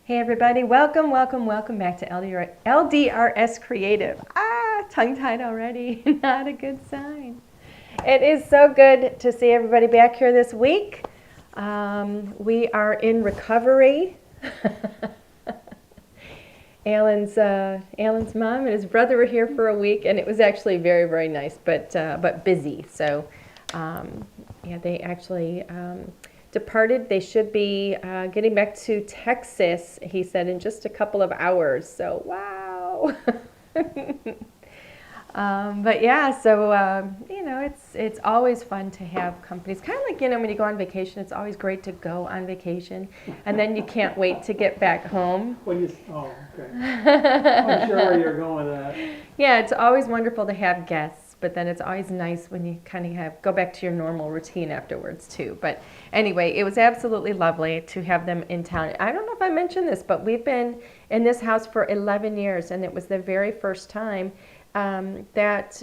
Hey everybody, welcome back to LDRS Creative. Tongue-tied already, not a good sign. It is so good to see everybody back here this week. We are in recovery. Alan's mom and his brother were here for a week, and it was actually very, very nice, but busy. So, they actually departed. They should be getting back to Texas, he said, in just a couple of hours. So, wow. It's always fun to have companies. Kind of like, when you go on vacation, it's always great to go on vacation, and then you can't wait to get back home. Okay. I'm sure where you're going with that. Yeah, it's always wonderful to have guests, but then it's always nice when you kind of go back to your normal routine afterwards too. But anyway, it was absolutely lovely to have them in town. I don't know if I mentioned this, but we've been in this house for 11 years, and it was the very first time that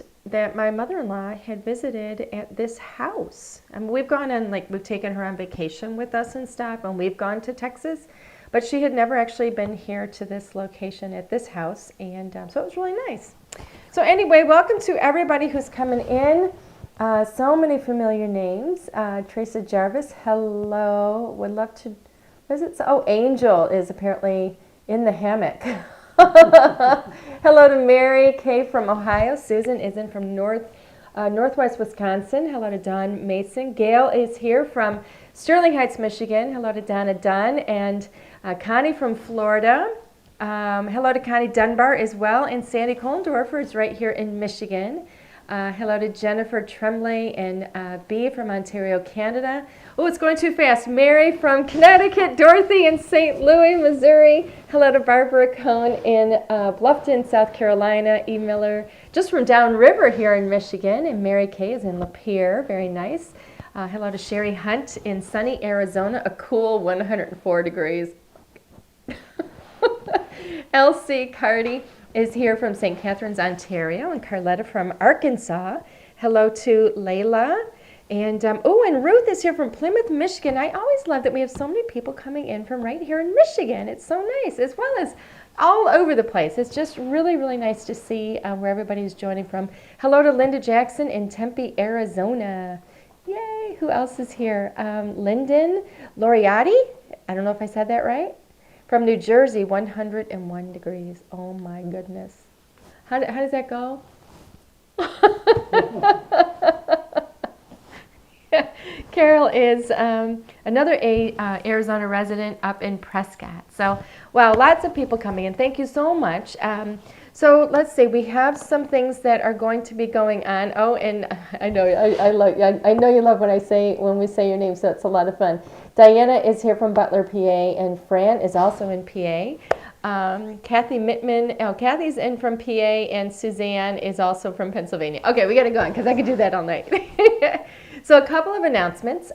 my mother-in-law had visited at this house. We've gone on, we've taken her on vacation with us and stuff, and we've gone to Texas, but she had never actually been here to this location at this house, and so it was really nice. So anyway, welcome to everybody who's coming in. So many familiar names. Teresa Jarvis, hello. Would love to visit. Oh, Angel is apparently in the hammock. Hello to Mary Kay from Ohio. Susan is in from Northwest Wisconsin. Hello to Don Mason. Gail is here from Sterling Heights, Michigan. Hello to Donna Dunn and Connie from Florida. Hello to Connie Dunbar as well, and Sandy Kohlendorfer is right here in Michigan. Hello to Jennifer Tremblay and B from Ontario, Canada. Oh, it's going too fast. Mary from Connecticut, Dorothy in St. Louis, Missouri. Hello to Barbara Cohn in Bluffton, South Carolina. E. Miller, just from downriver here in Michigan, and Mary Kay is in Lapeer. Very nice. Hello to Sherry Hunt in sunny Arizona, a cool 104 degrees. Elsie Cardy is here from St. Catharines, Ontario, and Carletta from Arkansas. Hello to Layla. And and Ruth is here from Plymouth, Michigan. I always love that we have so many people coming in from right here in Michigan. It's so nice, as well as all over the place. It's just really, really nice to see where everybody's joining from. Hello to Linda Jackson in Tempe, Arizona. Yay! Who else is here? Lyndon Loriati. I don't know if I said that right. From New Jersey, 101 degrees. Oh my goodness. How does that go? Carol is another Arizona resident up in Prescott. So, wow, lots of people coming in. Thank you so much. So let's see. We have some things that are going to be going on. Oh, and I know I know you love when we say your name. So it's a lot of fun. Diana is here from Butler, PA, and Fran is also in PA. Kathy Mittman, Kathy's in from PA, and Suzanne is also from Pennsylvania. Okay, we got to go on because I could do that all night. So a couple of announcements.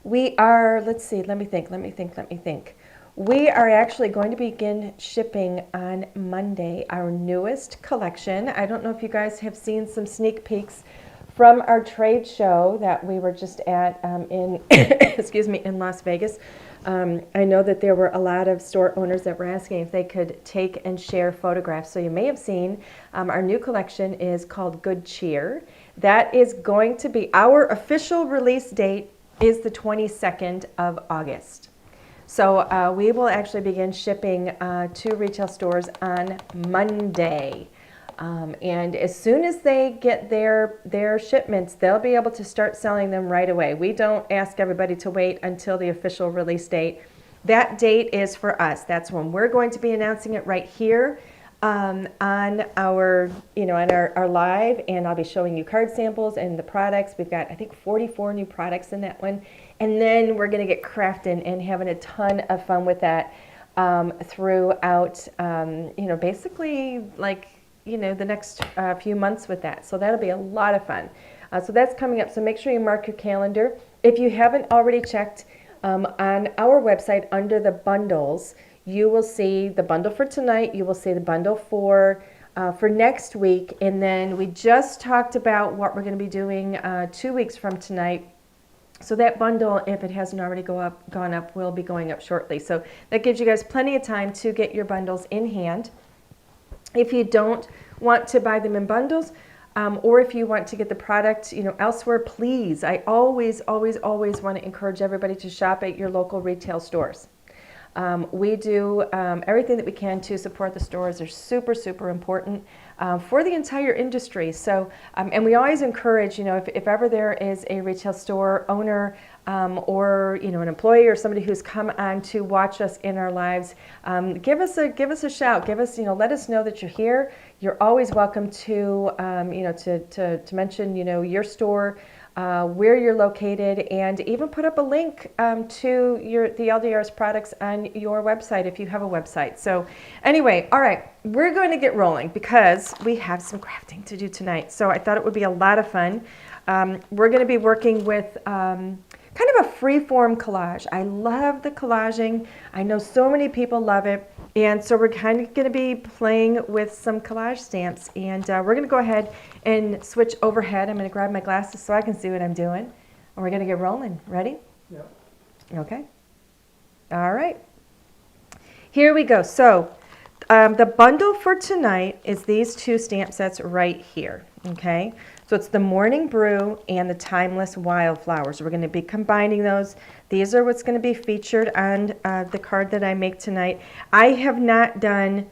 We are, let's see, let me think. We are actually going to begin shipping on Monday our newest collection. I don't know if you guys have seen some sneak peeks from our trade show that we were just at in in Las Vegas. I know that there were a lot of store owners that were asking if they could take and share photographs. So you may have seen our new collection is called Good Cheer. That is going to be, our official release date is the 22nd of August. So we will actually begin shipping to retail stores on Monday. And as soon as they get their shipments, they'll be able to start selling them right away. We don't ask everybody to wait until the official release date. That date is for us. That's when we're going to be announcing it right here on our live, and I'll be showing you card samples and the products. We've got, I think, 44 new products in that one. And then we're going to get crafting and having a ton of fun with that throughout, basically the next few months with that. So that'll be a lot of fun. So that's coming up. So make sure you mark your calendar. If you haven't already checked on our website under the bundles, you will see the bundle for tonight. You will see the bundle for next week. And then we just talked about what we're going to be doing 2 weeks from tonight. So that bundle, if it hasn't already gone up, will be going up shortly. So that gives you guys plenty of time to get your bundles in hand. If you don't want to buy them in bundles, or if you want to get the product, elsewhere, please. I always want to encourage everybody to shop at your local retail stores. We do everything that we can to support the stores. They're super important for the entire industry. So, and we always encourage, if ever there is a retail store owner or an employee or somebody who's come on to watch us in our lives, give us a shout. Let us know that you're here. You're always welcome to to mention your store, where you're located, and even put up a link to the LDRS products on your website if you have a website. So anyway, all right, we're going to get rolling because we have some crafting to do tonight. So I thought it would be a lot of fun. We're going to be working with kind of a free-form collage. I love the collaging. I know so many people love it. And so we're kind of going to be playing with some collage stamps. And we're going to go ahead and switch overhead. I'm going to grab my glasses so I can see what I'm doing. And we're going to get rolling. Ready? Yep. Okay. All right. Here we go. So the bundle for tonight is these two stamp sets right here. Okay. So it's the Morning Brew and the Timeless Wildflowers. We're going to be combining those. These are what's going to be featured on the card that I make tonight. I have not done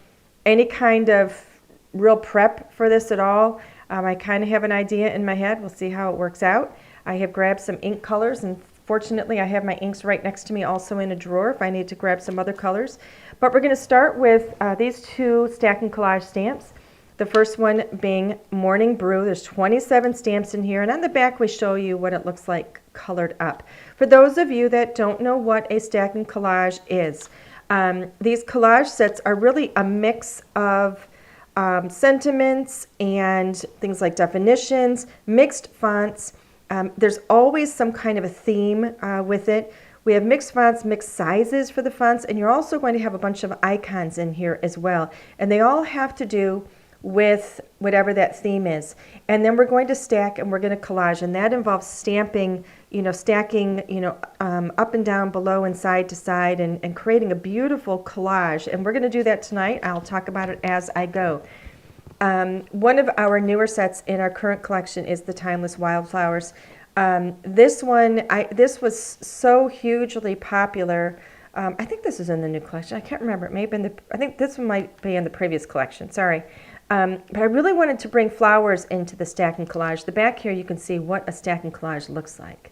any kind of real prep for this at all. I kind of have an idea in my head. We'll see how it works out. I have grabbed some ink colors, and fortunately I have my inks right next to me also in a drawer if I need to grab some other colors. But we're going to start with these two Stack and Collage stamps. The first one being Morning Brew. There's 27 stamps in here, and on the back we show you what it looks like colored up. For those of you that don't know what a Stack and Collage is, these collage sets are really a mix of sentiments and things like definitions, mixed fonts. There's always some kind of a theme with it. We have mixed fonts, mixed sizes for the fonts, and you're also going to have a bunch of icons in here as well. And they all have to do with whatever that theme is. And then we're going to stack and we're going to collage, and that involves stamping, stacking, up and down, below and side to side, and creating a beautiful collage. And we're going to do that tonight. I'll talk about it as I go. One of our newer sets in our current collection is the Timeless Wildflowers. This was so hugely popular. I think this is in the new collection. I can't remember. It may have been I think this one might be in the previous collection. Sorry. But I really wanted to bring flowers into the Stack and Collage. The back here you can see what a Stack and Collage looks like.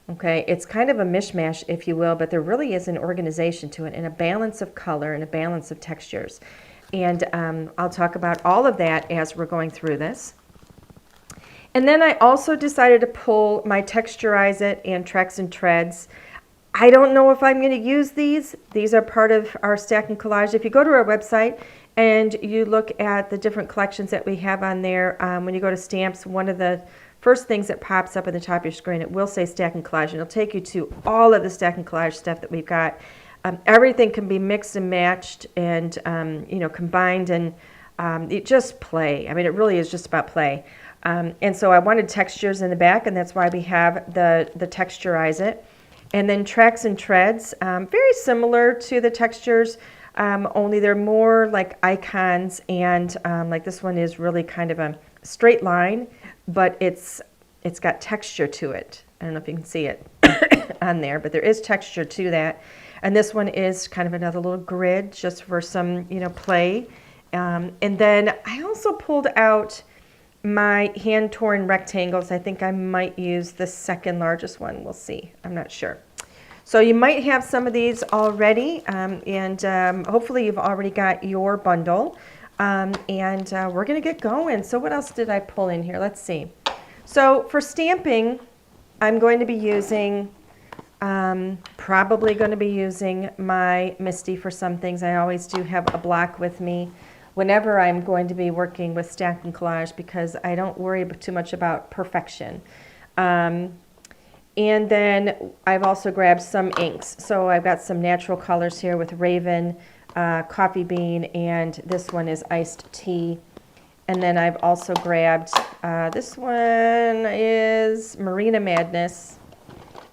Okay, it's kind of a mishmash, if you will, but there really is an organization to it and a balance of color and a balance of textures. And I'll talk about all of that as we're going through this. And then I also decided to pull my Texturize It and Tracks and Treads. I don't know if I'm going to use these. These are part of our Stack and Collage. If you go to our website and you look at the different collections that we have on there, when you go to stamps, one of the first things that pops up at the top of your screen, it will say Stack and Collage, and it'll take you to all of the Stack and Collage stuff that we've got. Everything can be mixed and matched and combined, and it just play. I mean, it really is just about play. And so I wanted textures in the back, and that's why we have the Texturize It. And then Tracks and Treads, very similar to the textures, only they're more like icons, and like this one is really kind of a straight line, but it's got texture to it. I don't know if you can see it on there, but there is texture to that. And this one is kind of another little grid just for some, play. And then I also pulled out my hand-torn rectangles. I think I might use the second largest one. We'll see. I'm not sure. So you might have some of these already, and hopefully you've already got your bundle. And we're going to get going. So what else did I pull in here? Let's see. So for stamping, I'm going to be using, probably going to be using my Misty for some things. I always do have a block with me whenever I'm going to be working with Stack and Collage because I don't worry too much about perfection. And then I've also grabbed some inks. So I've got some natural colors here with Raven, Coffee Bean, and this one is Iced Tea. And then I've also grabbed, this one is Marina Madness.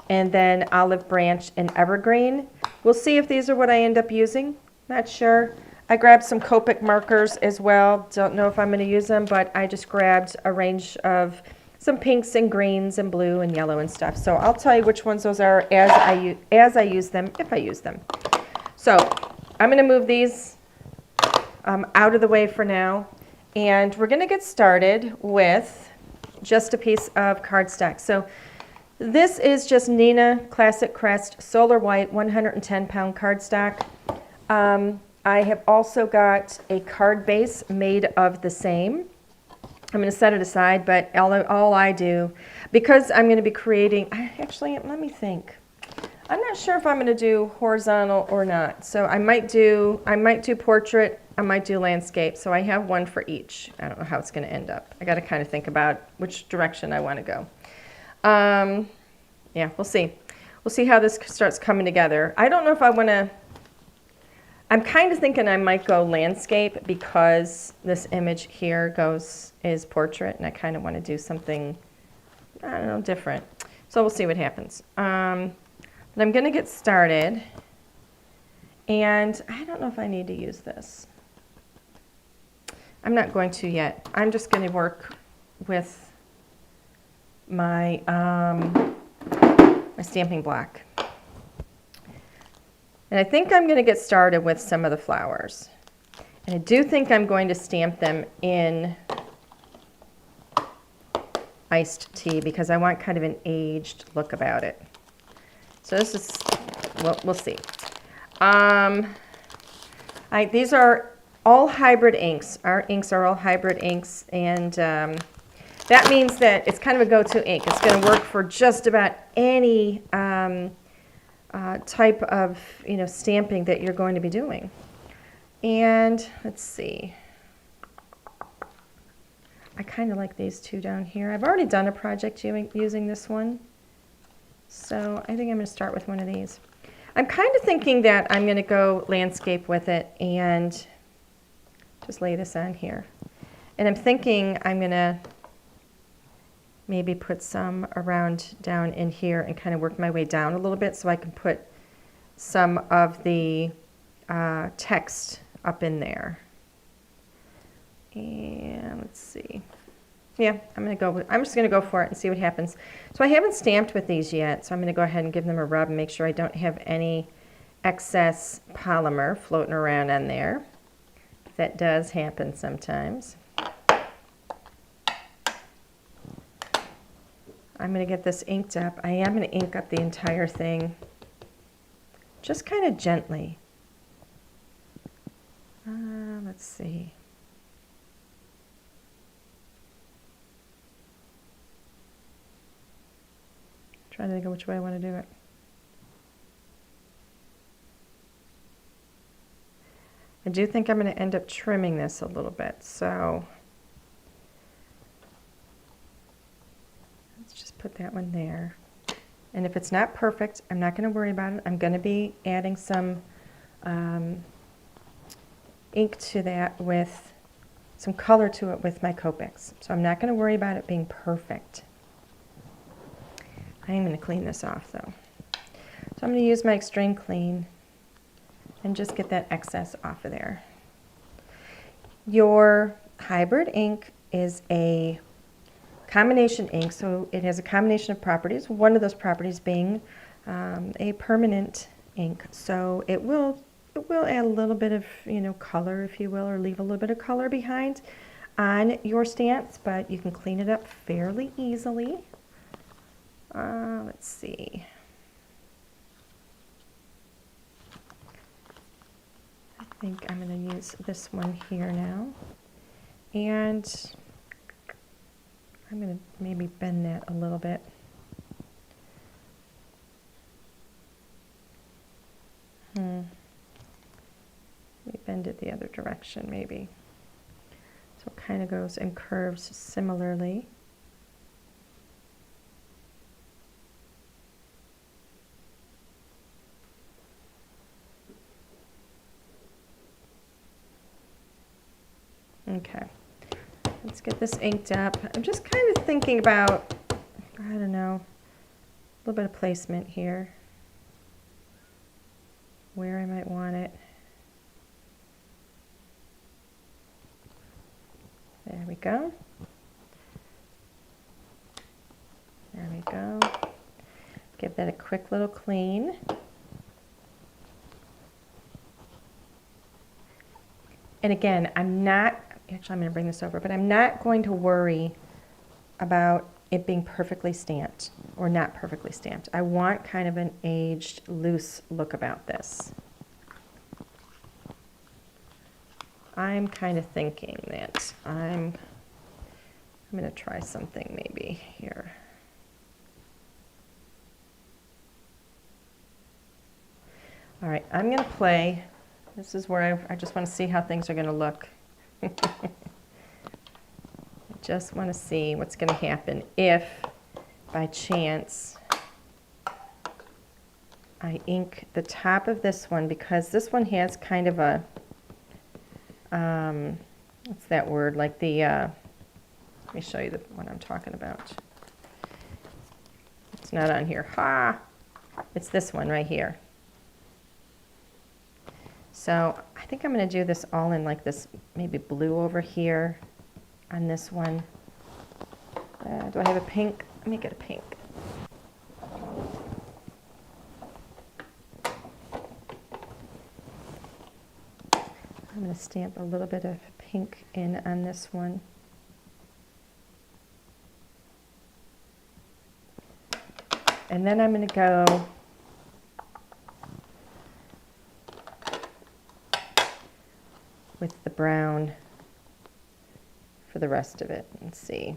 and then olive branch and evergreen. We'll see if these are what I end up using. Not sure. I grabbed some Copic markers as well. Don't know if I'm going to use them, but I just grabbed a range of some pinks and greens and blue and yellow and stuff. So I'll tell you which ones those are as I use them, if I use them. So I'm going to move these out of the way for now, and we're going to get started with just a piece of cardstock. So this is just Nina Classic Crest Solar White 110-pound cardstock. I have also got a card base made of the same. I'm going to set it aside, but all I do, because I'm going to be creating, actually, let me think. I'm not sure if I'm going to do horizontal or not. So I might do portrait, I might do landscape. So I have one for each. I don't know how it's going to end up. I got to kind of think about which direction I want to go. Yeah, we'll see. We'll see how this starts coming together. I don't know if I want to, I'm kind of thinking I might go landscape because this image here is portrait, and I kind of want to do something, I don't know, different. So we'll see what happens. But I'm going to get started, and I don't know if I need to use this. I'm not going to yet. I'm just going to work with my my stamping block. And I think I'm going to get started with some of the flowers. And I do think I'm going to stamp them in iced tea because I want kind of an aged look about it. So this is, we'll see. These are all hybrid inks. Our inks are all hybrid inks, and that means that it's kind of a go-to ink. It's going to work for just about any type of, stamping that you're going to be doing. And let's see. I kind of like these two down here. I've already done a project using this one. So I think I'm going to start with one of these. I'm kind of thinking that I'm going to go landscape with it and just lay this on here. And I'm thinking I'm going to maybe put some around down in here and kind of work my way down a little bit so I can put some of the text up in there. And let's see. Yeah, I'm just going to go for it and see what happens. So I haven't stamped with these yet, so I'm going to go ahead and give them a rub and make sure I don't have any excess polymer floating around on there. That does happen sometimes. I'm going to get this inked up. I am going to ink up the entire thing, just kind of gently. Let's see. Trying to think of which way I want to do it. I do think I'm going to end up trimming this a little bit, so let's just put that one there. And if it's not perfect, I'm not going to worry about it. I'm going to be adding some ink to that with some color to it with my Copics. So I'm not going to worry about it being perfect. I am going to clean this off though. So I'm going to use my Extreme Clean and just get that excess off of there. Your hybrid ink is a combination ink, so it has a combination of properties, one of those properties being a permanent ink. So it will add a little bit of color, if you will, or leave a little bit of color behind on your stamps, but you can clean it up fairly easily. Let's see. I think I'm going to use this one here now, and I'm going to maybe bend that a little bit. Let me bend it the other direction maybe. So it kind of goes and curves similarly. Okay, let's get this inked up. I'm just kind of thinking about, I don't know, little bit of placement here, where I might want it. There we go. There we go. Give that a quick little clean. And again, I'm not, actually I'm going to bring this over, but I'm not going to worry about it being perfectly stamped or not perfectly stamped. I want kind of an aged, loose look about this. I'm kind of thinking that I'm going to try something maybe here. All right, I'm going to play. This is where I just want to see how things are going to look. I just want to see what's going to happen if, by chance, I ink the top of this one, because this one has kind of a, what's that word? Like the, let me show you the one I'm talking about. It's not on here. Ha! It's this one right here. So I think I'm going to do this all in like this, maybe blue over here on this one. Do I have a pink? Let me get a pink. I'm going to stamp a little bit of pink in on this one. And then I'm going to go with the brown for the rest of it and see.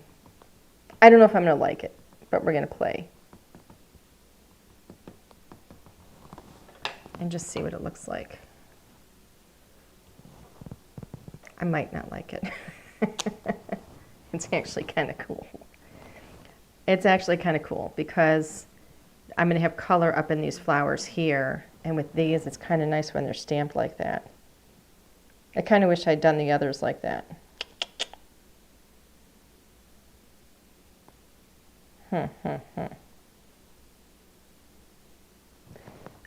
I don't know if I'm going to like it, but we're going to play and just see what it looks like. I might not like it. It's actually kind of cool. It's actually kind of cool because I'm going to have color up in these flowers here, and with these it's kind of nice when they're stamped like that. I kind of wish I'd done the others like that.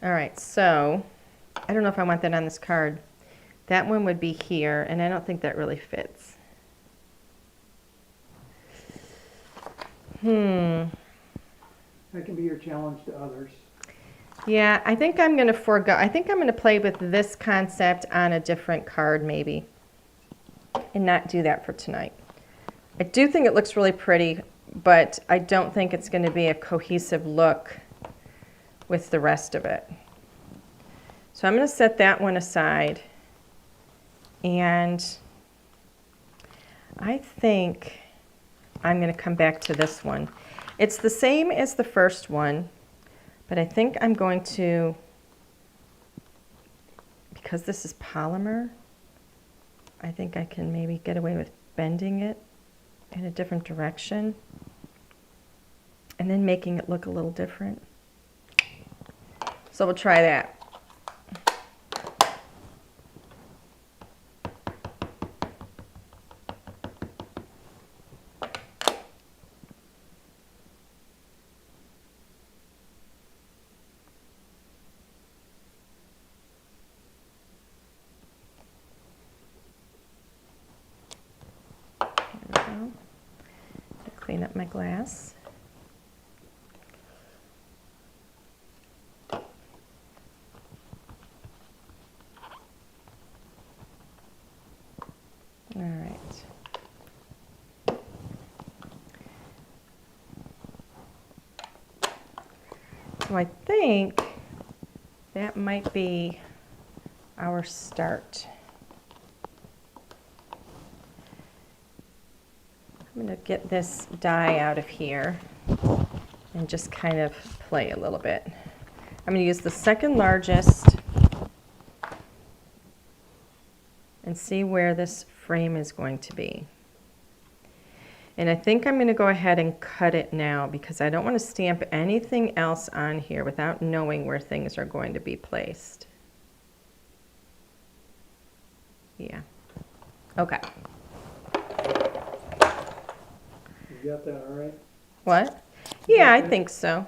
All right, so I don't know if I want that on this card. That one would be here, and I don't think that really fits. That can be your challenge to others. Yeah, I think I'm going to forego. I think I'm going to play with this concept on a different card maybe and not do that for tonight. I do think it looks really pretty, but I don't think it's going to be a cohesive look with the rest of it. So I'm going to set that one aside, and I think I'm going to come back to this one. It's the same as the first one, but I think I'm going to, because this is polymer, I think I can maybe get away with bending it in a different direction and then making it look a little different. So we'll try that. Clean up my glass. All right. So I think that might be our start. I'm going to get this die out of here and just kind of play a little bit. I'm going to use the second largest and see where this frame is going to be. And I think I'm going to go ahead and cut it now because I don't want to stamp anything else on here without knowing where things are going to be placed. Yeah. Okay. You got that all right? What? Yeah, I think so.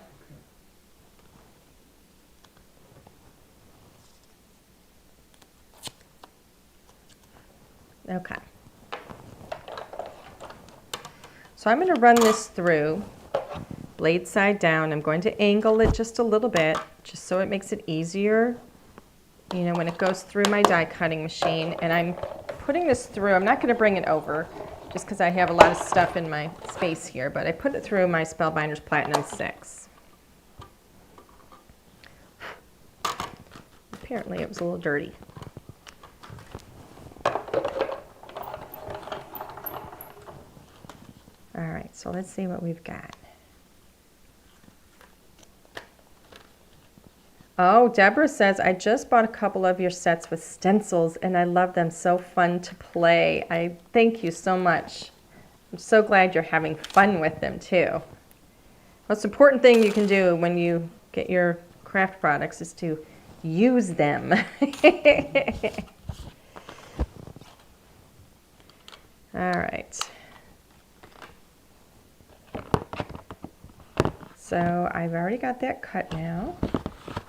Okay. So I'm going to run this through, blade side down. I'm going to angle it just a little bit, just so it makes it easier, you know, when it goes through my die cutting machine. And I'm putting this through, I'm not going to bring it over, just because I have a lot of stuff in my space here, but I put it through my Spellbinders Platinum 6. Apparently it was a little dirty. All right, so let's see what we've got. Oh, Deborah says, I just bought a couple of your sets with stencils and I love them. So fun to play. I thank you so much. I'm so glad you're having fun with them too. Most important thing you can do when you get your craft products is to use them. All right. So I've already got that cut now.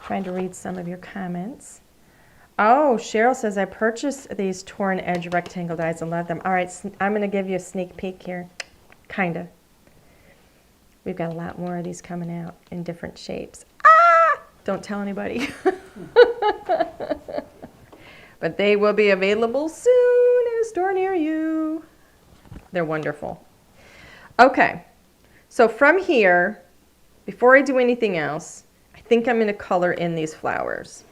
Trying to read some of your comments. Oh, Cheryl says, I purchased these torn edge rectangle dies. I love them. All right, I'm going to give you a sneak peek here. Kind of. We've got a lot more of these coming out in different shapes. Ah! Don't tell anybody. But they will be available soon in a store near you. They're wonderful. Okay, so from here, before I do anything else, I think I'm going to color in these flowers,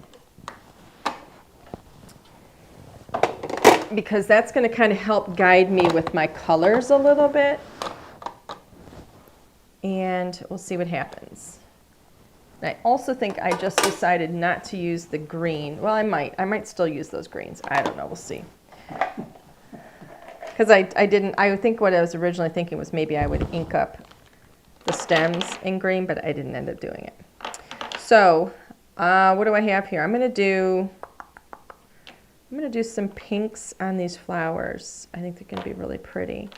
because that's going to kind of help guide me with my colors a little bit, and we'll see what happens. And I also think I just decided not to use the green. Well, I might still use those greens. I don't know. We'll see. Because I think what I was originally thinking was maybe I would ink up the stems in green, but I didn't end up doing it. So, what do I have here? I'm going to do some pinks on these flowers. I think they're going to be really pretty.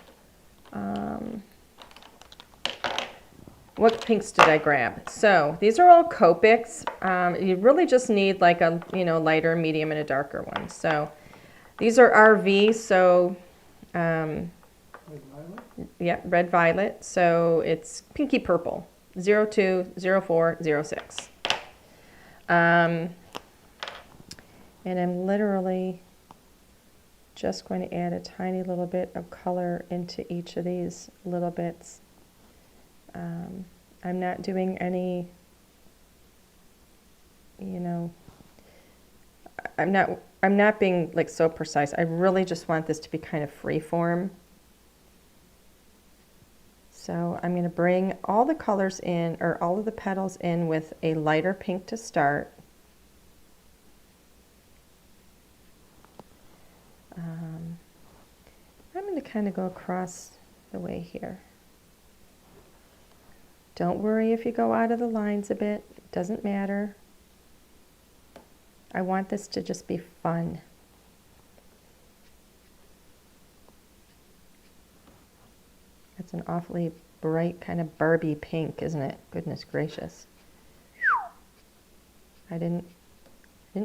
What pinks did I grab? So, these are all Copics. You really just need like a, lighter, medium, and a darker one. So, these are RV, so, Red violet? yeah, red violet. So, it's pinky purple. 02, 04, 06. And I'm literally just going to add a tiny little bit of color into each of these little bits. I'm not doing any, I'm not being like so precise. I really just want this to be kind of free form. So I'm going to bring all the colors in, or all of the petals in, with a lighter pink to start. I'm going to kind of go across the way here. Don't worry if you go out of the lines a bit. It doesn't matter. I want this to just be fun. It's an awfully bright kind of Barbie pink, isn't it? Goodness gracious. I didn't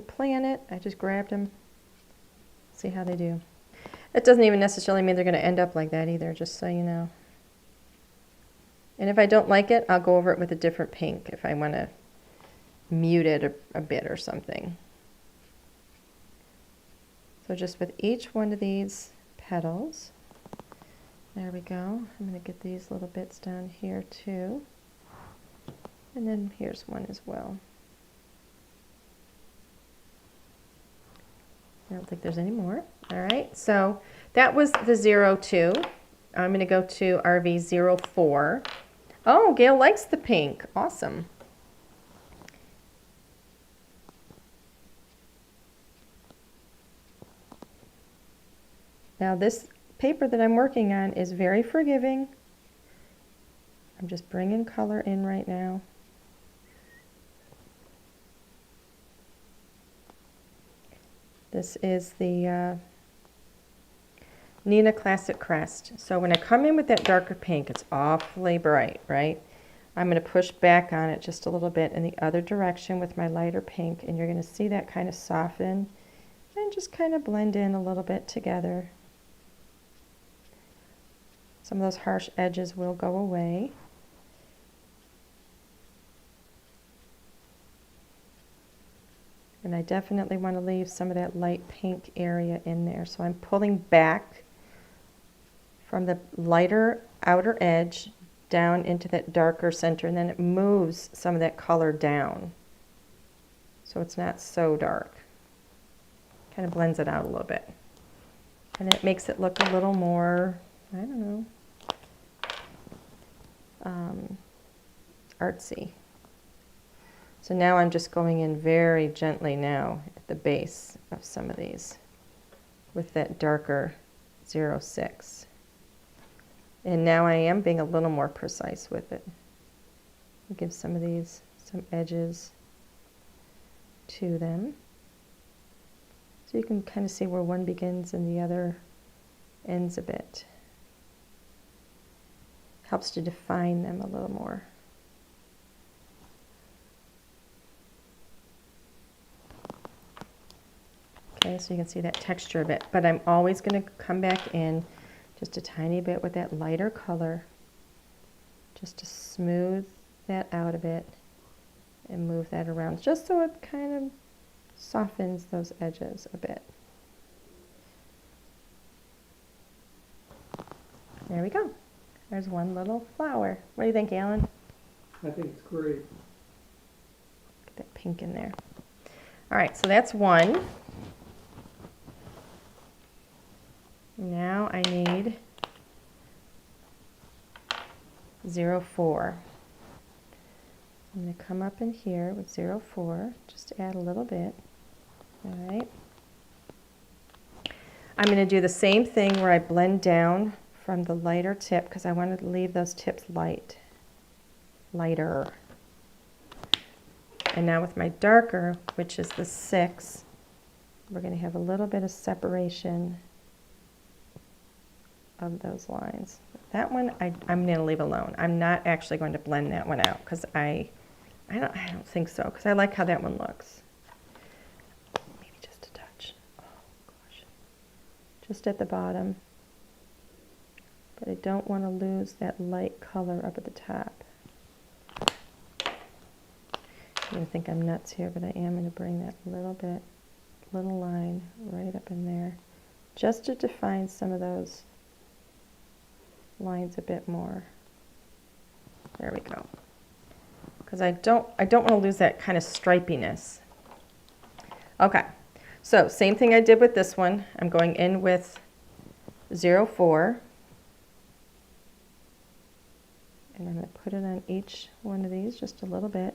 plan it. I just grabbed them. See how they do. It doesn't even necessarily mean they're going to end up like that either, just so you know. And if I don't like it, I'll go over it with a different pink if I want to mute it a bit or something. So just with each one of these petals, there we go. I'm going to get these little bits down here too. And then here's one as well. I don't think there's any more. All right, so that was the 02. I'm going to go to RV 04. Oh, Gail likes the pink. Awesome. Now this paper that I'm working on is very forgiving. I'm just bringing color in right now. This is the Neenah Classic Crest. So when I come in with that darker pink, it's awfully bright, right? I'm going to push back on it just a little bit in the other direction with my lighter pink, and you're going to see that kind of soften and just kind of blend in a little bit together. Some of those harsh edges will go away. And I definitely want to leave some of that light pink area in there. So I'm pulling back from the lighter outer edge down into that darker center, and then it moves some of that color down. So it's not so dark. Kind of blends it out a little bit. And it makes it look a little more, I don't know, artsy. So now I'm just going in very gently now at the base of some of these with that darker 06. And now I am being a little more precise with it. Give some of these some edges to them. So you can kind of see where one begins and the other ends a bit. Helps to define them a little more. Okay, so you can see that texture a bit, but I'm always going to come back in just a tiny bit with that lighter color, just to smooth that out a bit and move that around, just so it kind of softens those edges a bit. There we go. There's one little flower. What do you think, Alan? I think it's great. Get that pink in there. All right, so that's one. Now I need 04. I'm going to come up in here with 04, just to add a little bit. All right. I'm going to do the same thing where I blend down from the lighter tip, because I wanted to leave those tips lighter. And now with my darker, which is the 6, we're going to have a little bit of separation of those lines. That one I'm going to leave alone. I'm not actually going to blend that one out, because I don't think so, because I like how that one looks. Maybe just a touch. Oh gosh. Just at the bottom. But I don't want to lose that light color up at the top. You're going to think I'm nuts here, but I am going to bring that little line right up in there, just to define some of those lines a bit more. There we go. Because I don't want to lose that kind of stripiness. Okay, so same thing I did with this one. I'm going in with 04. And I'm going to put it on each one of these just a little bit.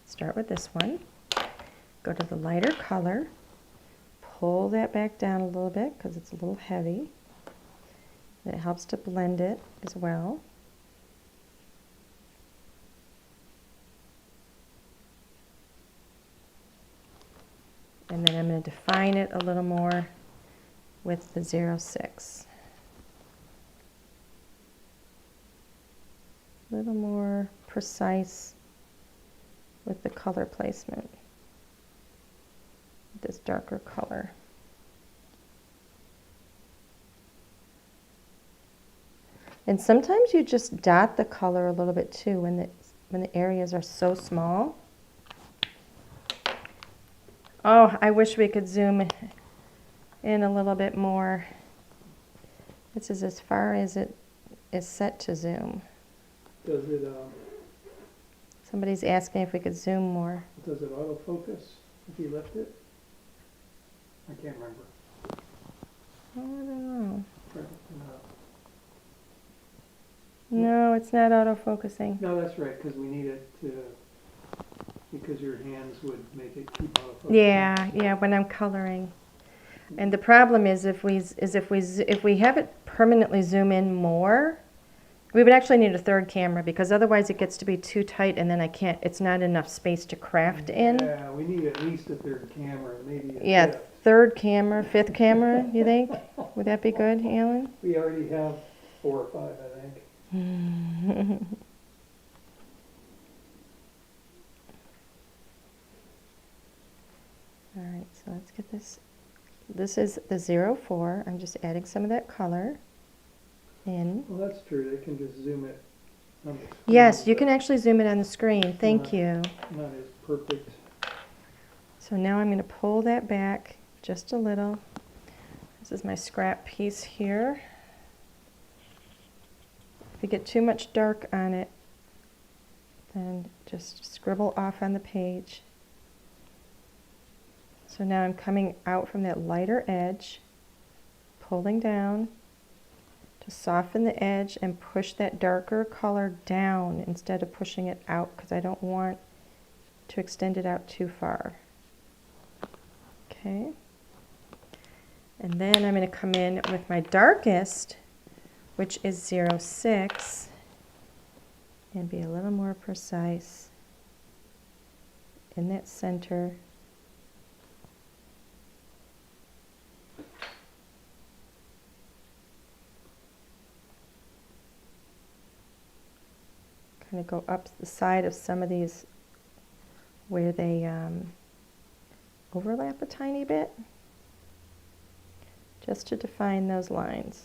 Start with this one. Go to the lighter color. Pull that back down a little bit because it's a little heavy. And it helps to blend it as well. And then I'm going to define it a little more with the 06. A little more precise with the color placement. This darker color. And sometimes you just dot the color a little bit too when the areas are so small. Oh, I wish we could zoom in a little bit more. This is as far as it is set to zoom. Does it, Somebody's asking if we could zoom more. does it autofocus if you lift it? I can't remember. Oh, I don't know. No. No, it's not auto-focusing. No, that's right, because we need it to, because your hands would make it keep autofocusing. Yeah, when I'm coloring. And the problem is if we have it permanently zoom in more, we would actually need a third camera, because otherwise it gets to be too tight and then it's not enough space to craft in. Yeah, we need at least a third camera, maybe a Yeah, fifth. third camera, fifth camera, you think? Would that be good, Alan? We already have 4 or 5, I think. All get this. This is the 04. I'm just adding some of that color in. Well, that's true. They can just zoom it on the screen. Yes, you can actually zoom it on the screen. Thank you. Not as perfect. So now I'm going to pull that back just a little. This is my scrap piece here. If you get too much dark on it, then just scribble off on the page. So now I'm coming out from that lighter edge, pulling down to soften the edge and push that darker color down instead of pushing it out, because I don't want to extend it out too far. Okay. And then I'm going to come in with my darkest, which is 06, and be a little more precise in that center. Kind of go up the side of some of these where they overlap a tiny bit, just to define those lines.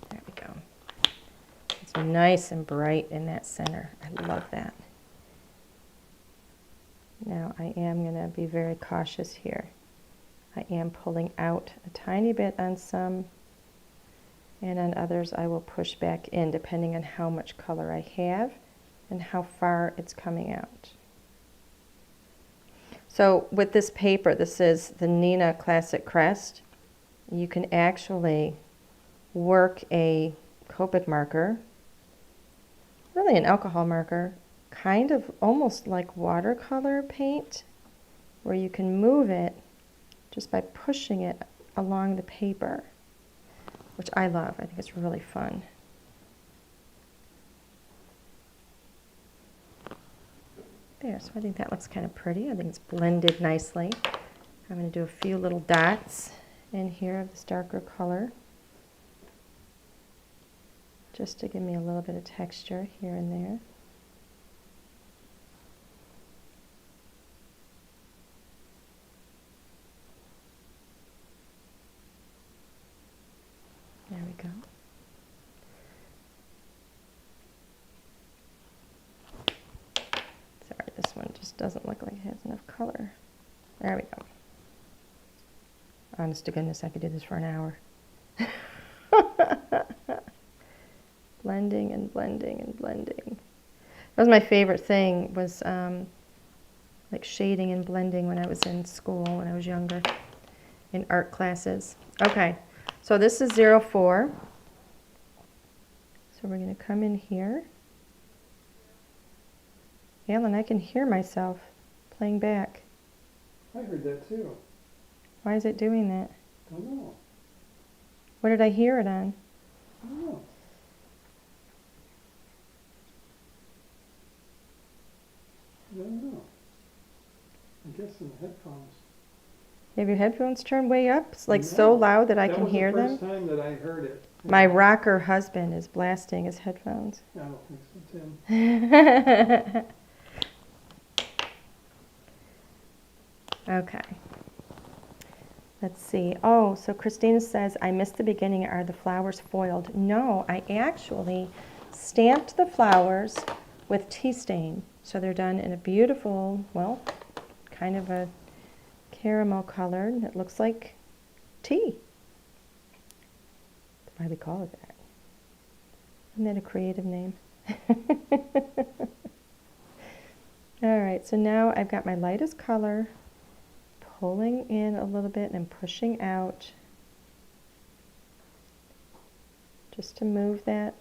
There we go. It's nice and bright in that center. I love that. Now I am going to be very cautious here. I am pulling out a tiny bit on some, and on others I will push back in depending on how much color I have and how far it's coming out. So with this paper, this is the Nina Classic Crest. You can actually work a Copic marker, really an alcohol marker, kind of almost like watercolor paint, where you can move it just by pushing it along the paper, which I love. I think it's really fun. There, so I think that looks kind of pretty. I think it's blended nicely. I'm going to do a few little dots in here of this darker color, just to give me a little bit of texture here and there. There we go. Sorry, this one just doesn't look like it has enough color. There we go. Honest to goodness, I could do this for an hour. Blending and blending and blending. That was my favorite thing, was like shading and blending when I was in school, when I was younger, in art classes. Okay. So this is 04. So we're going to come in here. Alan, I can hear myself playing back. I heard that too. Why is it doing that? Don't know. What did I hear it on? I don't know. I don't know. I guess in the headphones. You have your headphones turned way up? It's like so loud that I can hear them? That was the first time that I heard it. My rocker husband is blasting his headphones. I don't think so, Tim. Okay. Let's see. Oh, so Christina says, I missed the beginning. Are the flowers foiled? No, I actually stamped the flowers with tea stain. So they're done in a beautiful, well, kind of a caramel color that looks like tea. That's why we call it that. Isn't that a creative name? All right, so now I've got my lightest color, pulling in a little bit and pushing out just to move that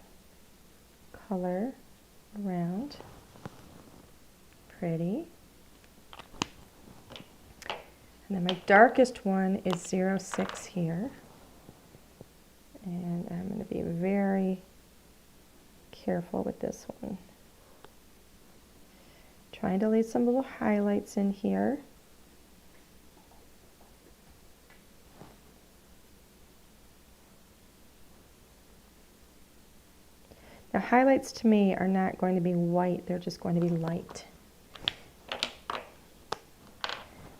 color around. Pretty. And then my darkest one is 06 here. And I'm going to be very careful with this one. Trying to leave some little highlights in here. Now highlights to me are not going to be white, they're just going to be light.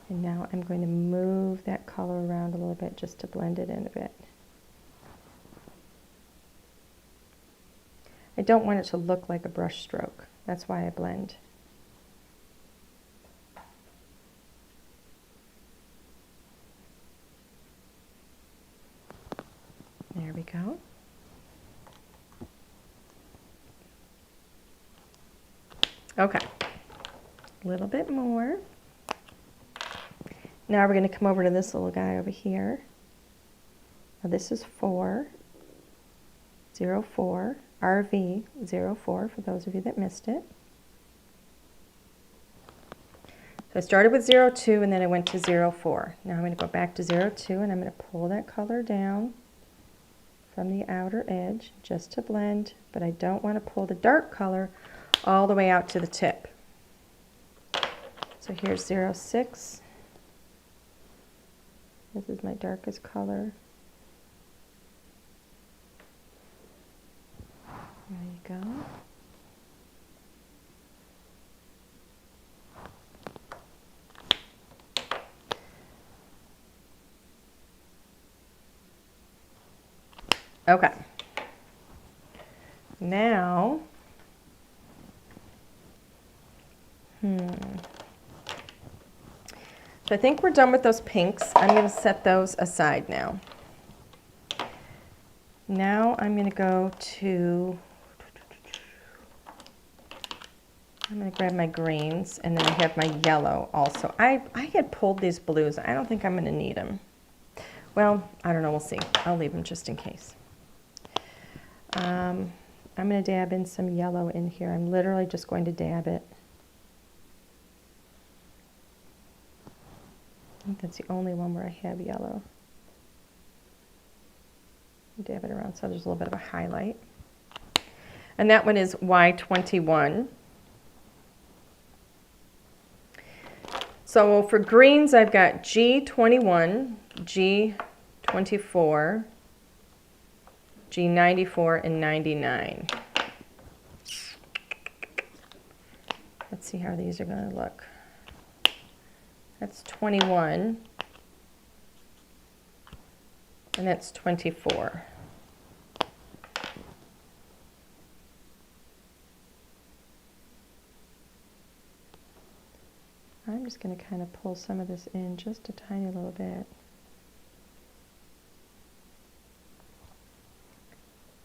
And now I'm going to move that color around a little bit just to blend it in a bit. I don't want it to look like a brush stroke. That's why I blend. There we go. Okay, a little bit more. Now we're going to come over to this little guy over here. Now this is 4, 04, RV 04 for those of you that missed it. So I started with 02 and then I went to 04. Now I'm going to go back to 02 and I'm going to pull that color down from the outer edge just to blend, but I don't want to pull the dark color all the way out to the tip. So here's 06. This is my darkest color. There you go. Okay. Now, so I think we're done with those pinks. I'm going to set those aside now. Now I'm going to go to, I'm going to grab my greens, and then I have my yellow also. I had pulled these blues. I don't think I'm going to need them. Well, I don't know. We'll see. I'll leave them just in case. I'm going to dab in some yellow in here. I'm literally just going to dab it. I think that's the only one where I have yellow. Dab it around so there's a little bit of a highlight. And that one is Y21. So for greens, I've got G21, G24, G94, and 99. Let's see how these are going to look. That's 21, and that's 24. I'm just going to kind of pull some of this in just a tiny little bit.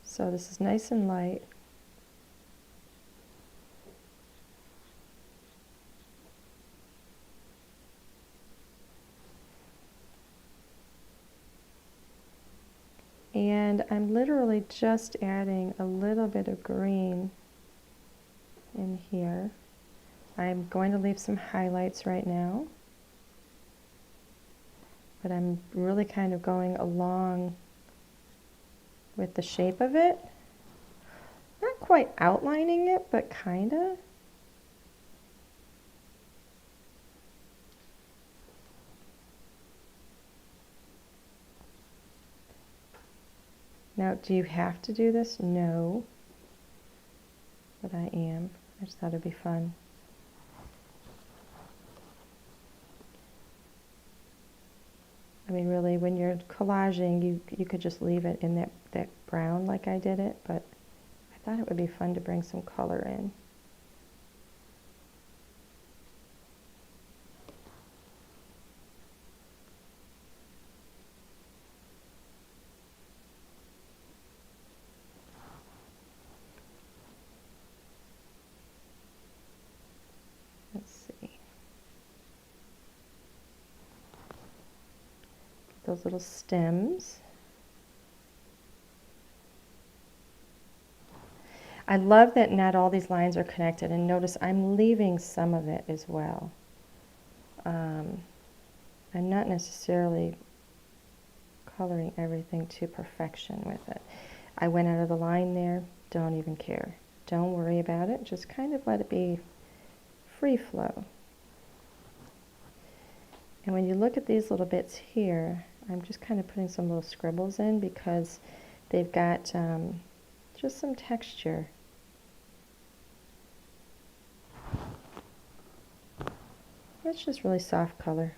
So this is nice and light. And I'm literally just adding a little bit of green in here. I'm going to leave some highlights right now, but I'm really kind of going along with the shape of it. Not quite outlining it, but kind of. Now, do you have to do this? No, but I am. I just thought it'd be fun. I mean, really, when you're collaging, you could just leave it in that brown like I did it, but I thought it would be fun to bring some color in. Let's see. Those little stems. I love that not all these lines are connected, and notice I'm leaving some of it as well. I'm not necessarily coloring everything to perfection with it. I went out of the line there, don't even care. Don't worry about it, just kind of let it be free flow. And when you look at these little bits here, I'm just kind of putting some little scribbles in because they've got just some texture. It's just really soft color.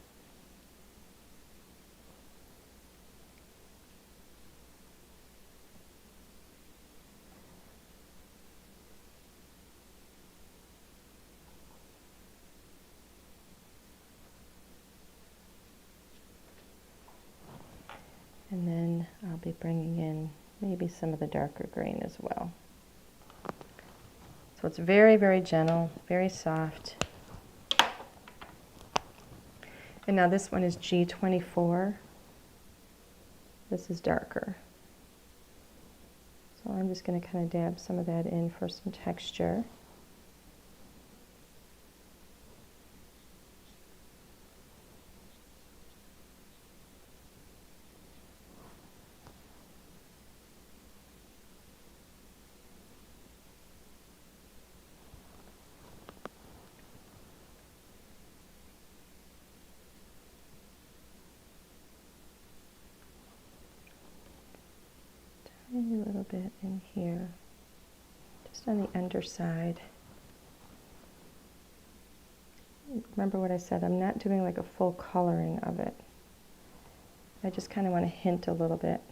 And then I'll be bringing in maybe some of the darker green as well. So it's very, very gentle, very soft. And now this one is G24. This is darker. So I'm just going to kind of dab some of that in for some texture. Tiny little bit in here, just on the underside. Remember what I said, I'm not doing like a full coloring of it. I just kind of want to hint a little bit.